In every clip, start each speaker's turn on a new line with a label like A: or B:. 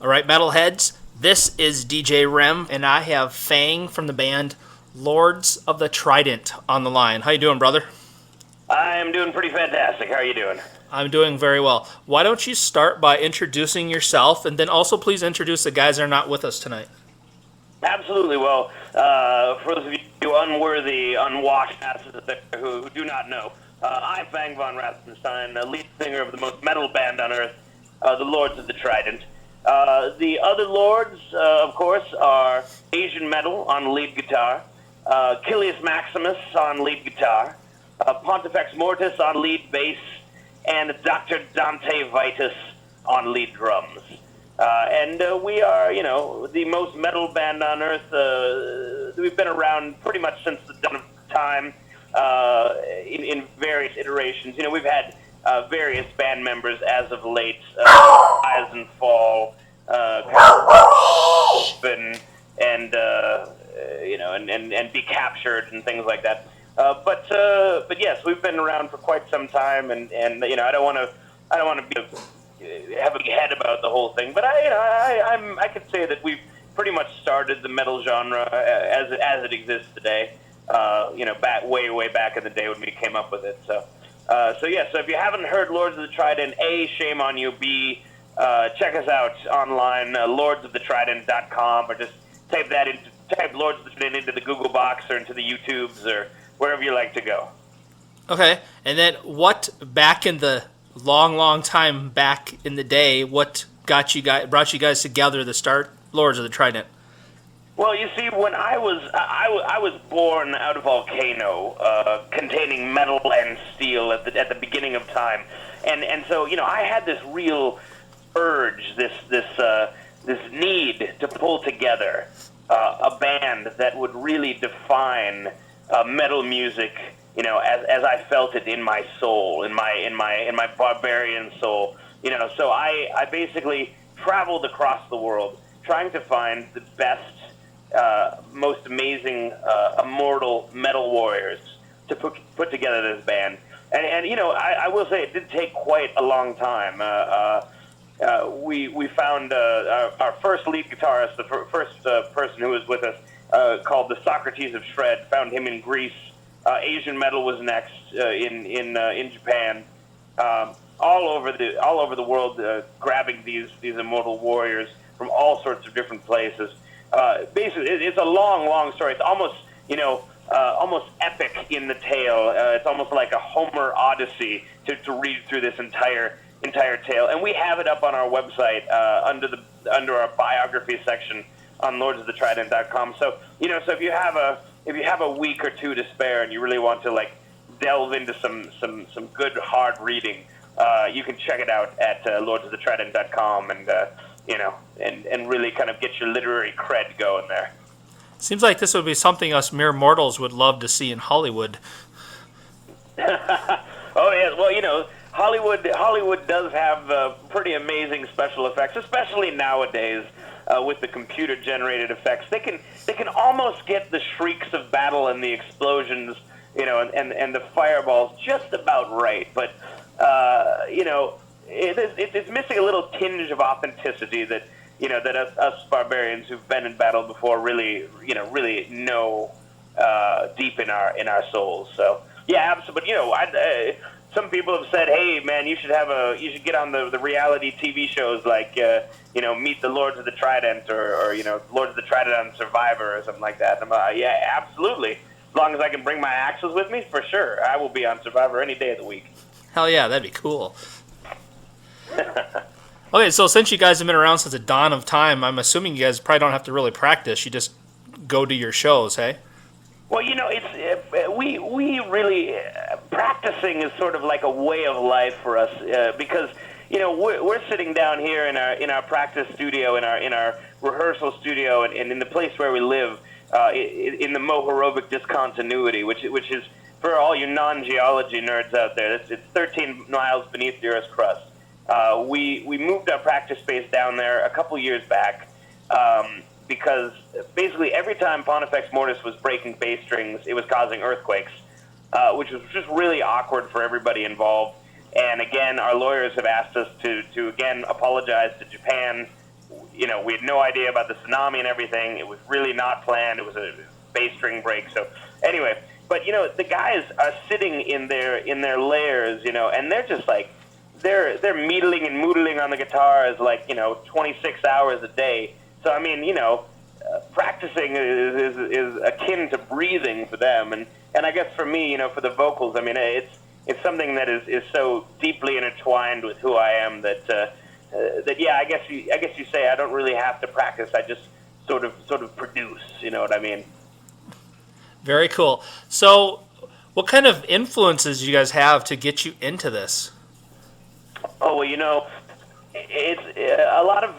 A: All right, metalheads, this is DJ REM, and I have Fang from the band Lords of the Trident on the line. How you doing, brother?
B: I'm doing pretty fantastic. How are you doing?
A: I'm doing very well. Why don't you start by introducing yourself, and then also please introduce the guys that are not with us tonight.
B: Absolutely. Well, for those of you unworthy, unwashed asses who do not know, I'm Fang von Rathenstein, lead singer of the most metal band on earth, the Lords of the Trident. The other lords, of course, are Asian Metal on lead guitar, Kilius Maximus on lead guitar, Pontifex Mortis on lead bass, and Dr. Dante Vitus on lead drums. And we are, the most metal band on earth. We've been around pretty much since the dawn of time in various iterations. We've had various band members as of late, Rise and Fall, and Be Captured and things like that. But yes, we've been around for quite some time, and I don't want to have a big head about the whole thing, but I could say that we've pretty much started the metal genre as it exists today. Way back in the day when we came up with it. So if you haven't heard Lords of the Trident, A, shame on you. B, check us out online, lordsoftheTrident.com, or just type Lords of the Trident into the Google box or into the YouTubes or wherever you like to go.
A: Okay, and then what back in the long time back in the day, what brought you guys together to start Lords of the Trident?
B: Well, you see, when I was born out of a volcano containing metal and steel at the beginning of time, and so I had this real urge, this need to pull together a band that would really define metal music, as I felt it in my soul, in my barbarian soul, So I basically traveled across the world trying to find the best, most amazing, immortal metal warriors to put together this band. And I will say it did take quite a long time. We found our first lead guitarist, the first person who was with us, called the Socrates of Shred. Found him in Greece. Asian Metal was next in Japan. All over the world, grabbing these immortal warriors from all sorts of different places. Basically, it's a long story. It's almost almost epic in the tale. It's almost like a Homer Odyssey to read through this entire tale. And we have it up on our website under our biography section on lordsoftheTrident.com. So so if you have a week or two to spare and you really want to delve into some good hard reading, you can check it out at lordsoftheTrident.com and really kind of get your literary cred going there.
A: Seems like this would be something us mere mortals would love to see in Hollywood.
B: Oh yeah, well Hollywood does have pretty amazing special effects, especially nowadays with the computer-generated effects. They can almost get the shrieks of battle and the explosions, and the fireballs just about right, but it's missing a little tinge of authenticity that that us barbarians who've been in battle before really know deep in our souls. So yeah, absolutely. But some people have said, hey man, you should get on the reality TV shows like Meet the Lords of the Trident or Lords of the Trident on Survivor or something like that. I'm yeah, absolutely. As long as I can bring my axes with me, for sure, I will be on Survivor any day of the week.
A: Hell yeah, that'd be cool. Okay, so since you guys have been around since the dawn of time, I'm assuming you guys probably don't have to really practice. You just go to your shows, hey?
B: Well, it's we really practicing is sort of like a way of life for us because we're sitting down here in our practice studio, in our rehearsal studio, and in the place where we live in the Mohorovic discontinuity, which is for all you non-geology nerds out there. It's 13 miles beneath the Earth's crust. We moved our practice space down there a couple years back because basically every time Pontifex Mortis was breaking bass strings, it was causing earthquakes, which was just really awkward for everybody involved. And again, our lawyers have asked us to again apologize to Japan. we had no idea about the tsunami and everything. It was really not planned. It was a bass string break. So anyway, but the guys are sitting in their lairs, and they're just like they're meedling and moodling on the guitars like 26 hours a day. So I mean, practicing is akin to breathing for them, and I guess for me, for the vocals, I mean, it's something that is so deeply intertwined with who I am that yeah, I guess you say I don't really have to practice. I just sort of produce. You know what I mean?
A: Very cool. So, what kind of influences do you guys have to get you into this?
B: Oh well, it's a lot of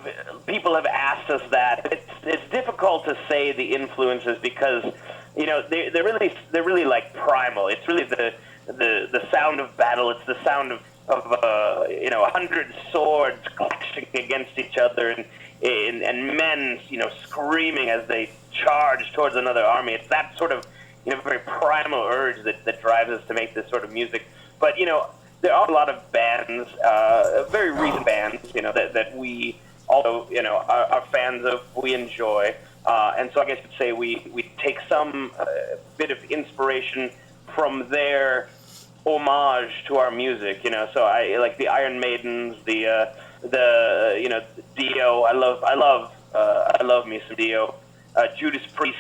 B: people have asked us that. It's difficult to say the influences because they're really like primal. It's really the sound of battle. It's the sound of 100 swords clashing against each other and men screaming as they charge towards another army. It's that sort of very primal urge that drives us to make this sort of music. But there are a lot of bands, very recent bands, that we also, are fans of, we enjoy. And so I guess you'd say we take some bit of inspiration from their homage to our music, So I like the Iron Maidens, the Dio. I love me some Dio. Judas Priest,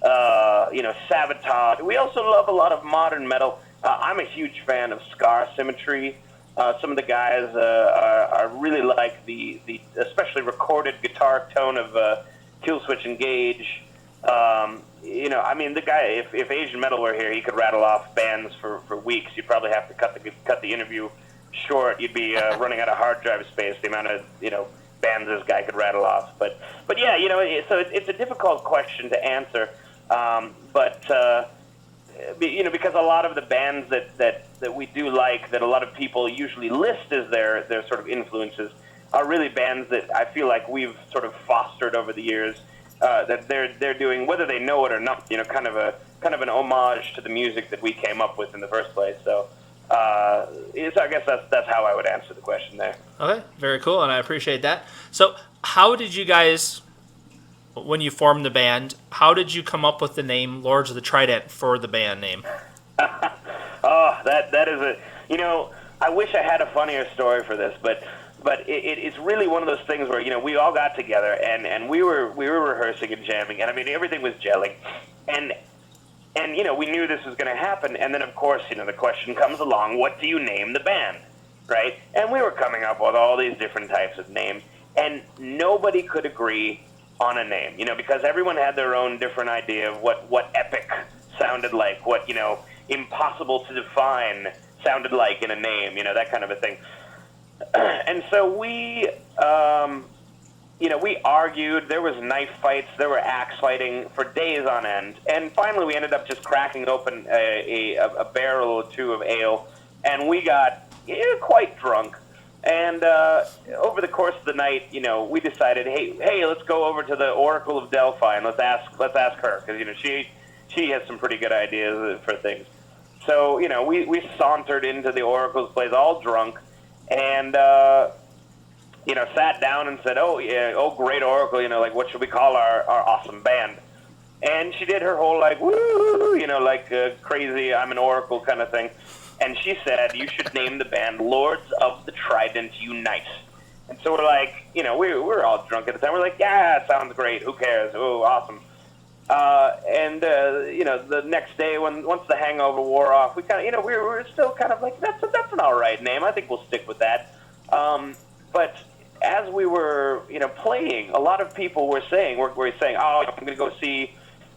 B: Sabotage. We also love a lot of modern metal. I'm a huge fan of Scar Symmetry. Some of the guys are really like the especially recorded guitar tone of Killswitch Engage. I mean, the guy, if Asian Metal were here, he could rattle off bands for weeks. You'd probably have to cut the interview short. You'd be running out of hard drive space, the amount of bands this guy could rattle off. But yeah, so it's a difficult question to answer. Because a lot of the bands that we do like, that a lot of people usually list as their sort of influences, are really bands that I feel like we've sort of fostered over the years. That they're doing, whether they know it or not, kind of an homage to the music that we came up with in the first place. So I guess that's how I would answer the question there.
A: Okay, very cool, and I appreciate that. So, how did you guys, when you formed the band, how did you come up with the name Lords of the Trident for the band name?
B: Oh, that is I wish I had a funnier story for this, but it's really one of those things where we all got together and we were rehearsing and jamming, and I mean everything was gelling, and we knew this was going to happen, and then of course the question comes along, what do you name the band, right? And we were coming up with all these different types of names, and nobody could agree on a name, because everyone had their own different idea of what epic sounded like, what impossible to define sounded like in a name, that kind of a thing. And so we argued. There was knife fights. There were axe fighting for days on end. And finally, we ended up just cracking open a barrel or two of ale, and we got quite drunk. And over the course of the night, we decided, hey, let's go over to the Oracle of Delphi and let's ask her, because she has some pretty good ideas for things. So we sauntered into the Oracle's place all drunk. And, sat down and said, oh, great Oracle, like, what should we call our awesome band? And she did her whole, like, woo, crazy, I'm an Oracle kind of thing. And she said, you should name the band Lords of the Trident Unite. And so we're like, we were all drunk at the time. We're like, yeah, it sounds great. Who cares? Oh, awesome. The next day, once the hangover wore off, we kind of, we were still kind of like, that's an all right name. I think we'll stick with that. But as we were, playing, a lot of people were saying, oh, I'm going to go see,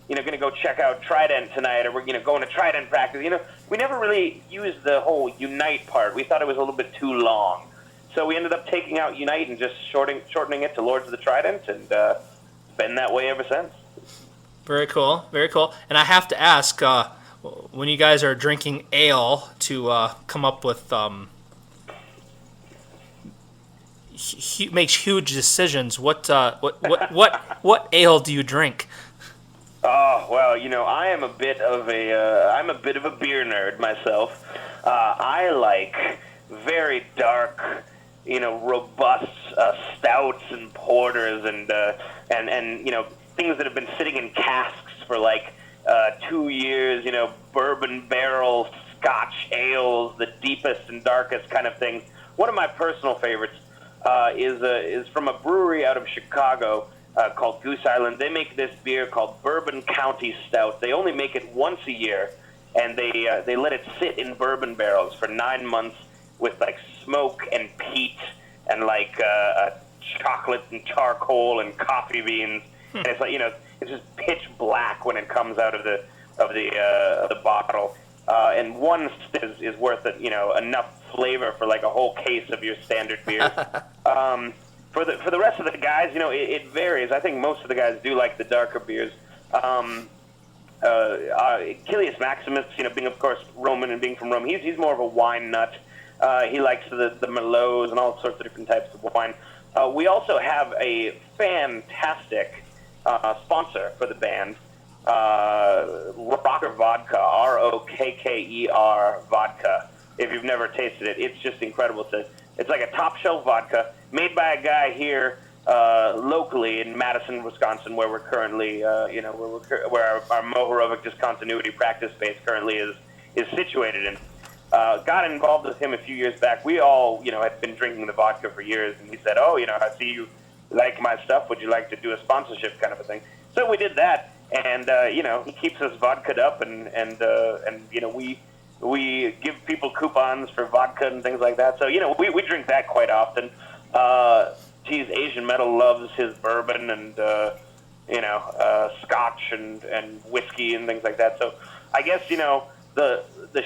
B: going to go check out Trident tonight, or we're, going to Trident practice. We never really used the whole Unite part. We thought it was a little bit too long. So we ended up taking out Unite and just shortening it to Lords of the Trident, and it's been that way ever since.
A: Very cool, very cool. And I have to ask, when you guys are drinking ale to come up with makes huge decisions, what ale do you drink?
B: Oh well, I am a bit of a beer nerd myself. I like very dark, robust stouts and porters and things that have been sitting in casks for like 2 years. Bourbon barrel Scotch ales, the deepest and darkest kind of thing. One of my personal favorites is from a brewery out of Chicago called Goose Island. They make this beer called Bourbon County Stout. They only make it once a year, and they let it sit in bourbon barrels for 9 months with like smoke and peat and like chocolate and charcoal and coffee beans. And it's like it's just pitch black when it comes out of the bottle. And one is worth enough flavor for like a whole case of your standard beer. For the rest of the guys, it varies. I think most of the guys do like the darker beers. Achilles Maximus, being of course Roman and being from Rome, he's more of a wine nut. He likes the Merlots and all sorts of different types of wine. We also have a fantastic sponsor for the band, Rocker Vodka, Rokker vodka. If you've never tasted it, it's just incredible. It's like a top shelf vodka made by a guy here locally in Madison, Wisconsin, where we're currently, where our Mohorovic Discontinuity practice space currently is situated in. Got involved with him a few years back. We all, had been drinking the vodka for years, and he said, "Oh, I see you like my stuff. Would you like to do a sponsorship kind of a thing?" So we did that, and he keeps us vodka'd up, and we give people coupons for vodka and things like that. So we drink that quite often. Asian Metal loves his bourbon and Scotch and whiskey and things like that. So I guess the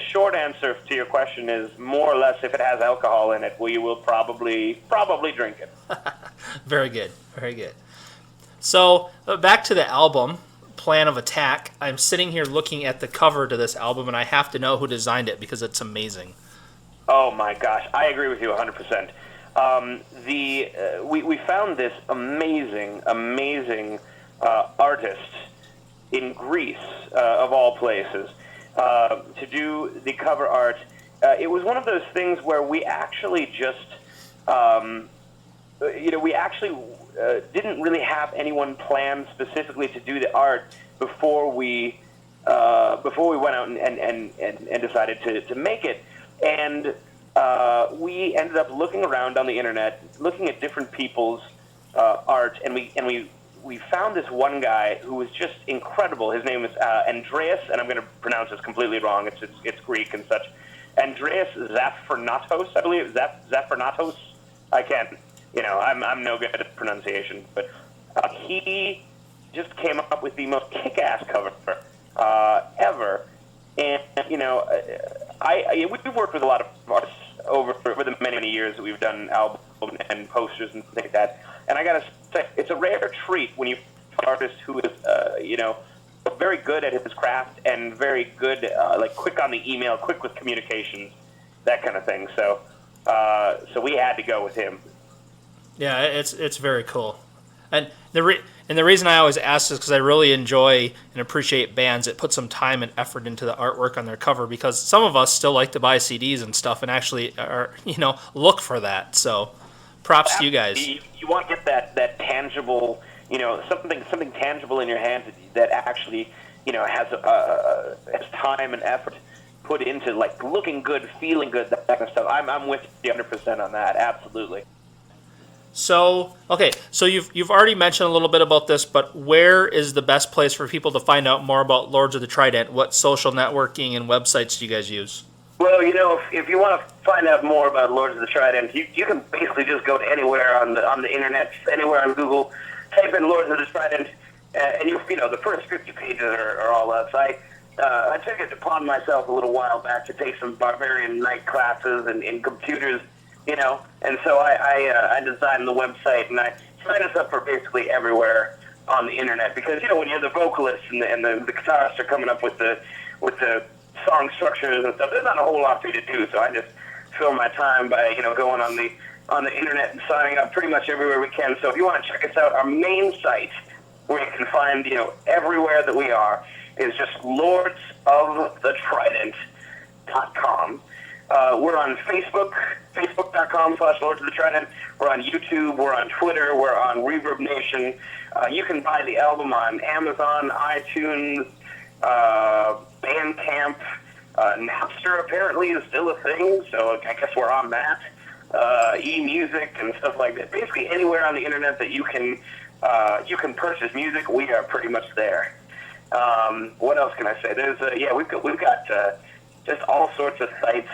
B: short answer to your question is more or less if it has alcohol in it, we will probably drink it.
A: Very good, very good. So back to the album, Plan of Attack. I'm sitting here looking at the cover to this album, and I have to know who designed it because it's amazing.
B: Oh my gosh, I agree with you 100%. We found this amazing artist in Greece, of all places, to do the cover art. It was one of those things where we actually just, didn't really have anyone planned specifically to do the art before we went out and decided to make it. And we ended up looking around on the internet, looking at different people's art, and we found this one guy who was just incredible. His name is Andreas, and I'm going to pronounce this completely wrong. It's Greek and such. Andreas Zafarnatos, I believe. Zafarnatos. I can't. I'm no good at pronunciation, but he just came up with the most kick-ass cover ever. And we've worked with a lot of artists over the many years that we've done albums and posters and things like that. And I gotta say, it's a rare treat when you find an artist who is, very good at his craft and very good, quick on the email, quick with communications, that kind of thing. So we had to go with him.
A: Yeah, it's very cool. And the reason I always ask is because I really enjoy and appreciate bands that put some time and effort into the artwork on their cover, because some of us still like to buy CDs and stuff and actually look for that. So props to you guys.
B: You want to get that tangible, something tangible in your hand that actually has time and effort put into like looking good, feeling good, that kind of stuff. I'm with you 100% on that. Absolutely.
A: So, okay, so you've already mentioned a little bit about this, but where is the best place for people to find out more about Lords of the Trident? What social networking and websites do you guys use?
B: Well, if you want to find out more about Lords of the Trident, you can basically just go to anywhere on the internet, anywhere on Google, type in Lords of the Trident, and the first 50 pages are all us. I took it upon myself a little while back to take some barbarian night classes in computers. And so I designed the website, and I signed us up for basically everywhere on the internet, because when you're the vocalist and the guitarists are coming up with the song structures and stuff, there's not a whole lot for you to do. So I just fill my time by going on the internet and signing up pretty much everywhere we can. So if you want to check us out, our main site where you can find everywhere that we are is just lordsofThetrident.com. We're on Facebook, facebook.com/Lords of the Trident. We're on YouTube. We're on Twitter. We're on Reverb Nation. You can buy the album on Amazon, iTunes, Bandcamp. Napster apparently is still a thing, so I guess we're on that. E-music and stuff like that. Basically anywhere on the internet that you can purchase music, we are pretty much there. What else can I say? There's we've got just all sorts of sites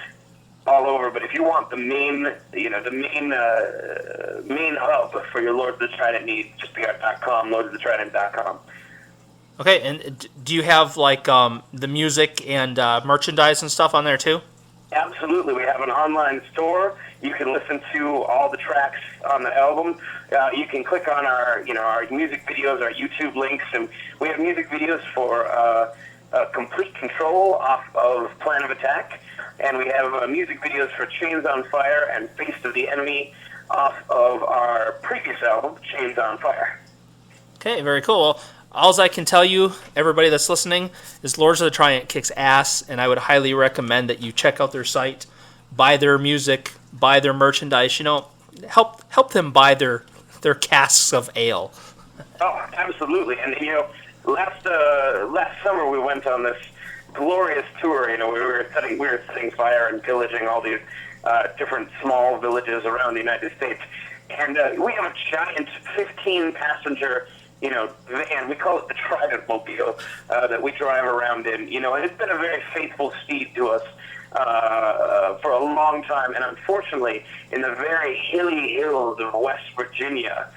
B: all over. But if you want the main hub for your Lords of the Trident needs, just PR.com, lordsofthetrident.com.
A: Okay, and do you have like the music and merchandise and stuff on there too?
B: Absolutely, we have an online store. You can listen to all the tracks on the album. You can click on our music videos, our YouTube links, and we have music videos for Complete Control off of Plan of Attack, and we have music videos for Chains on Fire and Face of the Enemy off of our previous album, Chains on Fire.
A: Okay, very cool. Well, all I can tell you, everybody that's listening, is Lords of the Trident kicks ass, and I would highly recommend that you check out their site, buy their music, buy their merchandise. Help them buy their casks of ale.
B: Oh, absolutely. And last summer we went on this glorious tour. We were setting fire and pillaging all these different small villages around the United States, and we have a giant 15-passenger. Van, we call it the Tribe of OBo, that we drive around in, and it's been a very faithful steed to us for a long time, and unfortunately, in the very hilly hills of West Virginia,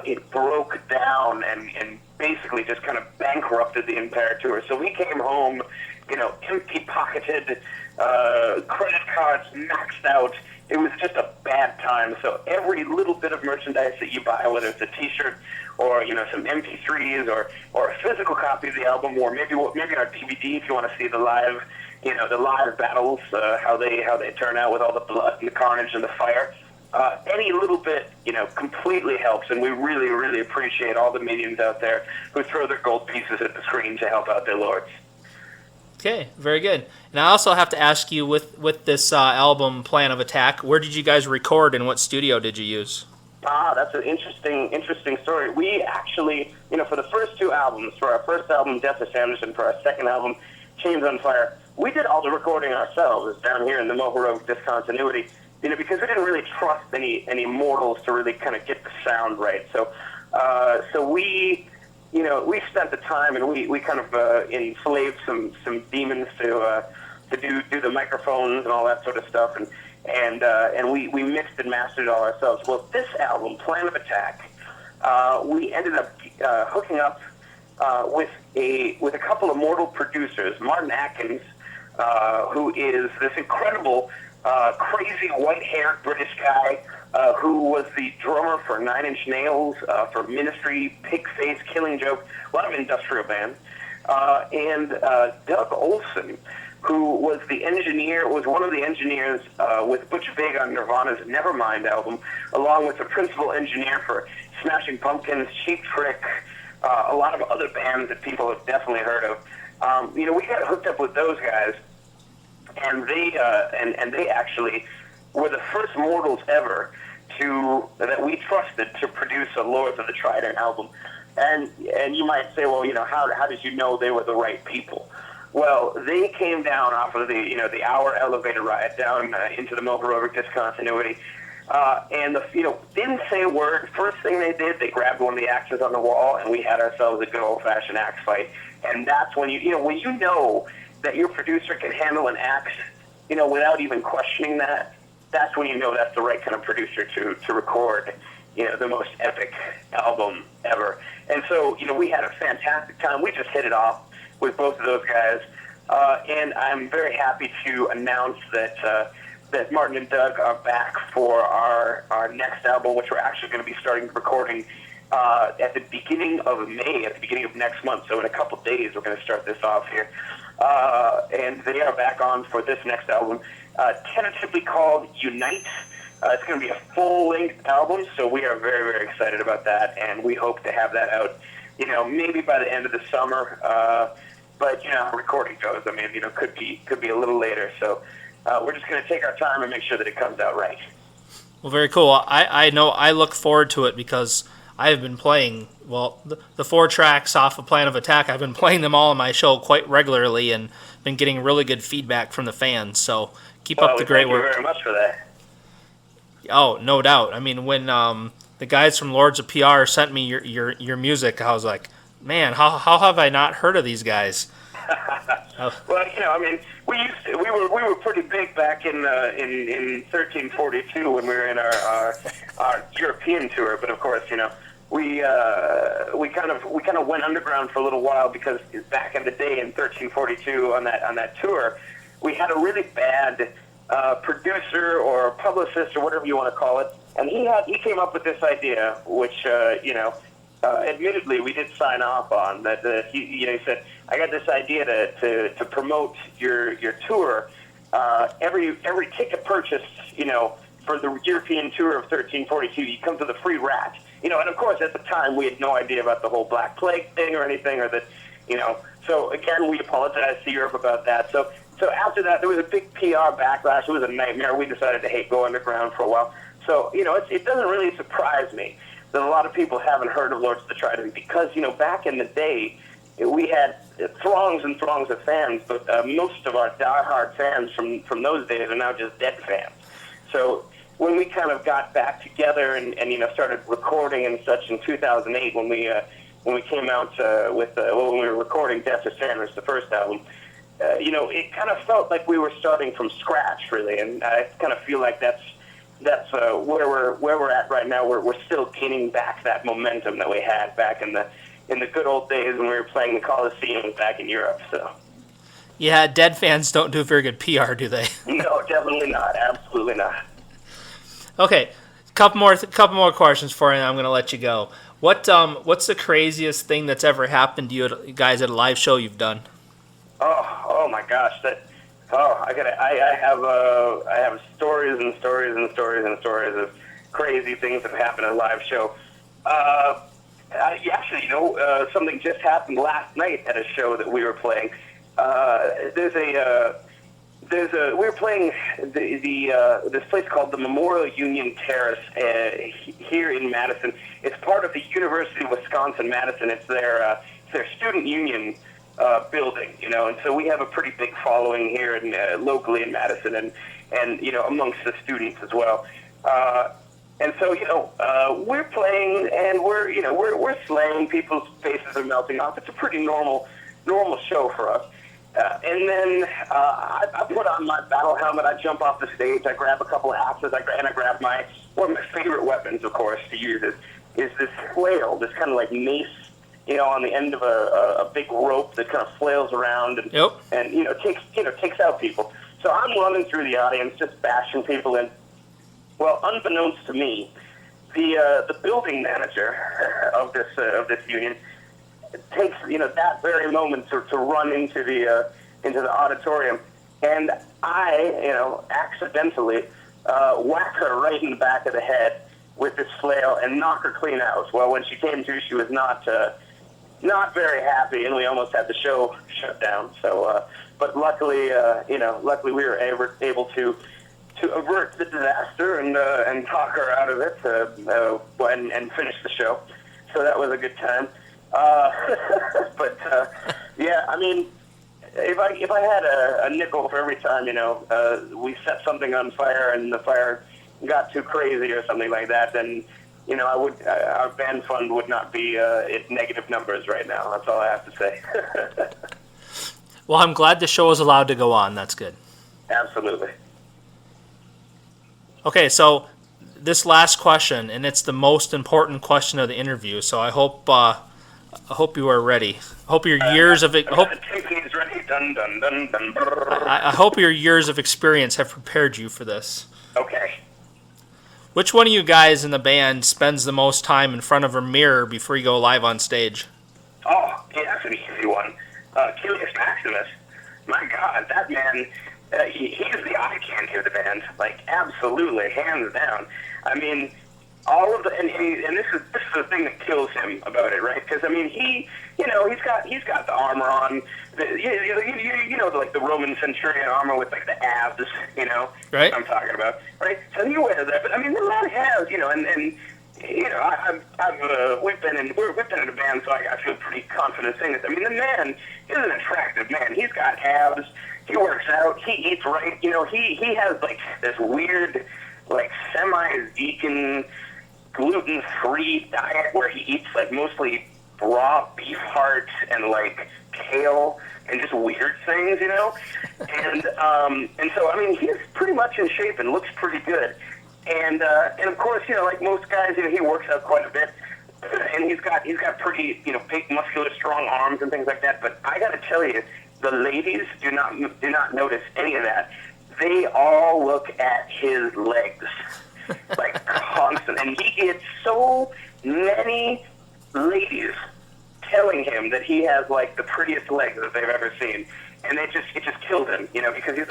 B: it broke down and basically just kind of bankrupted the entire tour. So we came home, empty-pocketed, credit cards maxed out. It was just a bad time. So every little bit of merchandise that you buy, whether it's a T-shirt or some MP3s or a physical copy of the album, or maybe our DVD if you want to see the live battles, how they turn out with all the blood and the carnage and the fire. Any little bit, completely helps, and we really, really appreciate all the minions out there who throw their gold pieces at the screen to help out their lords.
A: Okay, very good. And I also have to ask you, with this album, Plan of Attack, where did you guys record and what studio did you use?
B: That's an interesting story. We actually, for the first two albums, for our first album, Death of Sanderson, for our second album, Chains on Fire, we did all the recording ourselves down here in the Mohoroe Discontinuity, because we didn't really trust any mortals to really kind of get the sound right. So we spent the time and we kind of enslaved some demons to do the microphones and all that sort of stuff, and we mixed and mastered it all ourselves. Well, this album, Plan of Attack, we ended up hooking up with a couple of mortal producers, Martin Atkins, who is this incredible, crazy white-haired British guy who was the drummer for Nine Inch Nails, for Ministry, Pigface, Killing Joke, a lot of industrial bands, and Doug Olson, who was one of the engineers with Butch Vig on Nirvana's Nevermind album, along with the principal engineer for Smashing Pumpkins, Cheap Trick, a lot of other bands that people have definitely heard of. We got hooked up with those guys, and they actually were the first mortals ever that we trusted to produce a Lords of the Trident album. And you might say, well, how did you know they were the right people? Well, they came down off of the hour elevator ride down into the Mohoroe Discontinuity, and didn't say a word. First thing they did, they grabbed one of the axes on the wall, and we had ourselves a good old-fashioned axe fight. And that's when when you know that your producer can handle an axe, without even questioning that, that's when you know that's the right kind of producer to record, the most epic album ever. And so, we had a fantastic time. We just hit it off with both of those guys, and I'm very happy to announce that Martin and Doug are back for our next album, which we're actually going to be starting recording at the beginning of May, at the beginning of next month. So in a couple days, we're going to start this off here, and they are back on for this next album, tentatively called Unite. It's going to be a full-length album, so we are very, very excited about that, and we hope to have that out, maybe by the end of the summer. But how recording goes, could be a little later. So we're just going to take our time and make sure that it comes out right.
A: Well, very cool. I know I look forward to it because I have been playing, well, the 4 tracks off of Plan of Attack. I've been playing them all on my show quite regularly and been getting really good feedback from the fans. So keep up the great work.
B: Thank you very much for that.
A: Oh, no doubt. I mean, when the guys from Lords of PR sent me your music, I was like, man, how have I not heard of these guys?
B: Well, I mean, we were pretty big back in 1342 when we were in our European tour. But of course, we kind of went underground for a little while because back in the day in 1342 on that tour, we had a really bad producer or publicist or whatever you want to call it, and he came up with this idea, which admittedly we did sign off on. That he said, I got this idea to promote your tour. Every ticket purchased, for the European tour of 1342, you come to the free rat. And of course at the time we had no idea about the whole Black Plague thing or anything, or that, So again, we apologized to Europe about that. So after that, there was a big PR backlash. It was a nightmare. We decided to go underground for a while. So, it doesn't really surprise me that a lot of people haven't heard of Lords of the Trident because, back in the day, we had throngs and throngs of fans, but most of our diehard fans from those days are now just dead fans. So when we kind of got back together and started recording and such in 2008, when we came out when we were recording Death to Sandwich, the first album, it kind of felt like we were starting from scratch, really, and I kind of feel like that's where we're at right now. We're still gaining back that momentum that we had back in the good old days when we were playing the Coliseum back in Europe. So.
A: Yeah, dead fans don't do very good PR, do they?
B: No, definitely not. Absolutely not.
A: Okay, couple more questions for you, and I'm going to let you go. What's the craziest thing that's ever happened to you guys at a live show you've done?
B: Oh my gosh, I have stories and stories and stories and stories of crazy things that happened at a live show. Actually, something just happened last night at a show that we were playing. We were playing this place called the Memorial Union Terrace here in Madison. It's part of the University of Wisconsin-Madison. It's their student union building, and so we have a pretty big following here locally in Madison, and amongst the students as well. And so we're playing and we're slaying. People's faces are melting off. It's a pretty normal show for us. And then I put on my battle helmet. I jump off the stage. I grab a couple of axes. I grab one of my favorite weapons, of course, to use is this flail, this kind of like mace, on the end of a big rope that kind of flails around and
A: Yep.
B: and takes out people. So I'm running through the audience, just bashing people in. Well, unbeknownst to me, the building manager of this union takes that very moment to run into the auditorium, and I accidentally whack her right in the back of the head with this flail and knock her clean out. Well, when she came to, she was not very happy, and we almost had the show shut down. So, but luckily we were able to avert the disaster and talk her out of it and finish the show. So that was a good time. But yeah, I mean, if I had a nickel for every time we set something on fire and the fire got too crazy or something like that, then our band fund would not be at negative numbers right now. That's all I have to say.
A: Well, I'm glad the show is allowed to go on. That's good.
B: Absolutely.
A: Okay, so this last question, and it's the most important question of the interview. So I hope you are ready. I hope your years of
B: ready. Dun, dun, dun, dun.
A: I hope your years of experience have prepared you for this.
B: Okay.
A: Which one of you guys in the band spends the most time in front of a mirror before you go live on stage?
B: Oh, yeah, that's an easy one. Curious Maximus. My God, that man, he is the eye candy of the band. Like, absolutely, hands down. I mean, all of the, and this is the thing that kills him about it, right? Because, I mean, he he's got the armor on, like the Roman centurion armor with like the abs,
A: Right.
B: I'm talking about, right? So he wears that, but I mean, the man has, we've been in a band, so I feel pretty confident saying this. I mean, the man is an attractive man. He's got abs. He works out. He eats right. He has like this weird, like semi-vegan, gluten-free diet where he eats like mostly raw beef heart and like kale and just weird things, and so I mean he's pretty much in shape and looks pretty good, and of course like most guys he works out quite a bit, and he's got pretty big muscular strong arms and things like that. But I got to tell you, the ladies do not notice any of that. They all look at his legs like constant, and he gets so many ladies telling him that he has like the prettiest legs that they've ever seen, and it just kills him, because he's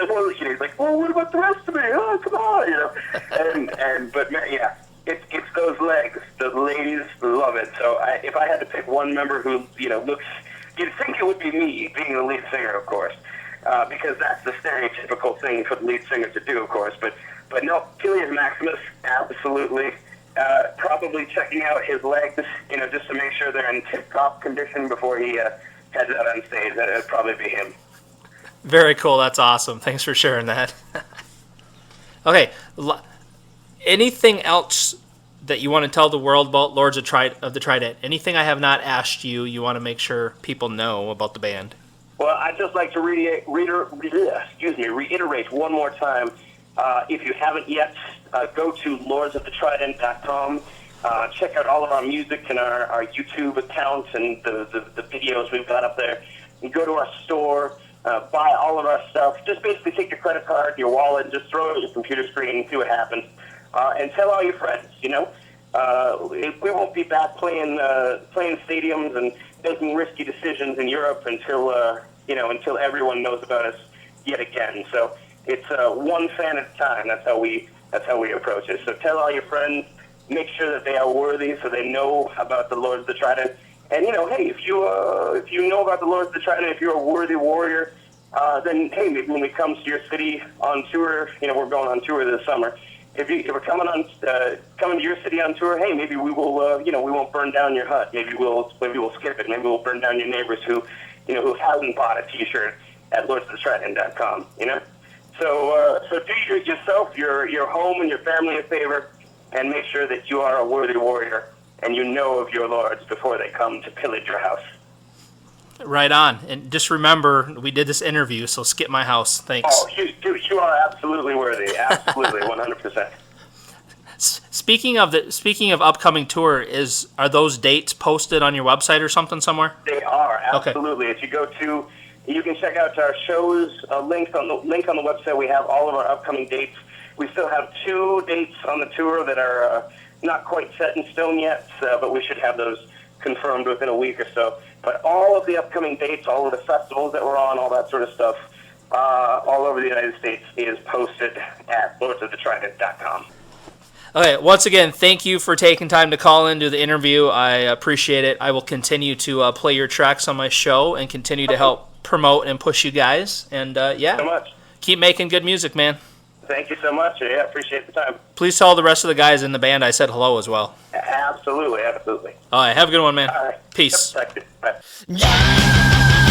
B: like, well, what about the rest of me? Oh, come on, but man, yeah, it's those legs. The ladies love it. So if I had to pick one member who looks, you'd think it would be me, being the lead singer, of course, because that's the stereotypical thing for the lead singer to do, of course. But no, Pilius Maximus, absolutely. Probably checking out his legs, just to make sure they're in tip-top condition before he heads out on stage. That'd probably be him.
A: Very cool. That's awesome. Thanks for sharing that. Okay. Anything else that you want to tell the world about Lords of the Trident? Anything I have not asked you want to make sure people know about the band?
B: Well, I'd just like to reiterate one more time. If you haven't yet, go to lordsofthetrident.com. Check out all of our music and our YouTube accounts and the videos we've got up there. And go to our store, buy all of our stuff. Just basically take your credit card, your wallet, and just throw it at your computer screen and see what happens. And tell all your friends, we won't be back playing stadiums and making risky decisions in Europe until everyone knows about us yet again. So it's one fan at a time. That's how we approach it. So tell all your friends, make sure that they are worthy, so they know about the Lords of the Trident. And hey, if you know about the Lords of the Trident, if you're a worthy warrior, then hey, maybe when we come to your city on tour, we're going on tour this summer. If we're coming to your city on tour, hey, maybe we will, we won't burn down your hut. Maybe we'll skip it. Maybe we'll burn down your neighbors who hasn't bought a T-shirt at lordsofthetrident.com. So do yourself, your home, and your family a favor, and make sure that you are a worthy warrior and you know of your lords before they come to pillage your house.
A: Right on. And just remember, we did this interview, so skip my house. Thanks.
B: Oh, you are absolutely worthy. Absolutely, 100%.
A: Speaking of upcoming tour, are those dates posted on your website or something somewhere?
B: They are, absolutely.
A: Okay.
B: If you go to, you can check out our shows, link on the website. We have all of our upcoming dates. We still have 2 dates on the tour that are not quite set in stone yet, but we should have those confirmed within a week or so. But all of the upcoming dates, all of the festivals that we're on, all that sort of stuff, all over the United States is posted at lordsofthetrident.com.
A: Okay, once again, thank you for taking time to call in, do the interview. I appreciate it. I will continue to play your tracks on my show and continue to help promote and push you guys. And yeah,
B: so much.
A: Keep making good music, man.
B: Thank you so much. Yeah, appreciate the time.
A: Please tell the rest of the guys in the band I said hello as well.
B: Absolutely, absolutely.
A: All right, have a good one, man.
B: All right.
A: Peace.
B: Yep, bye.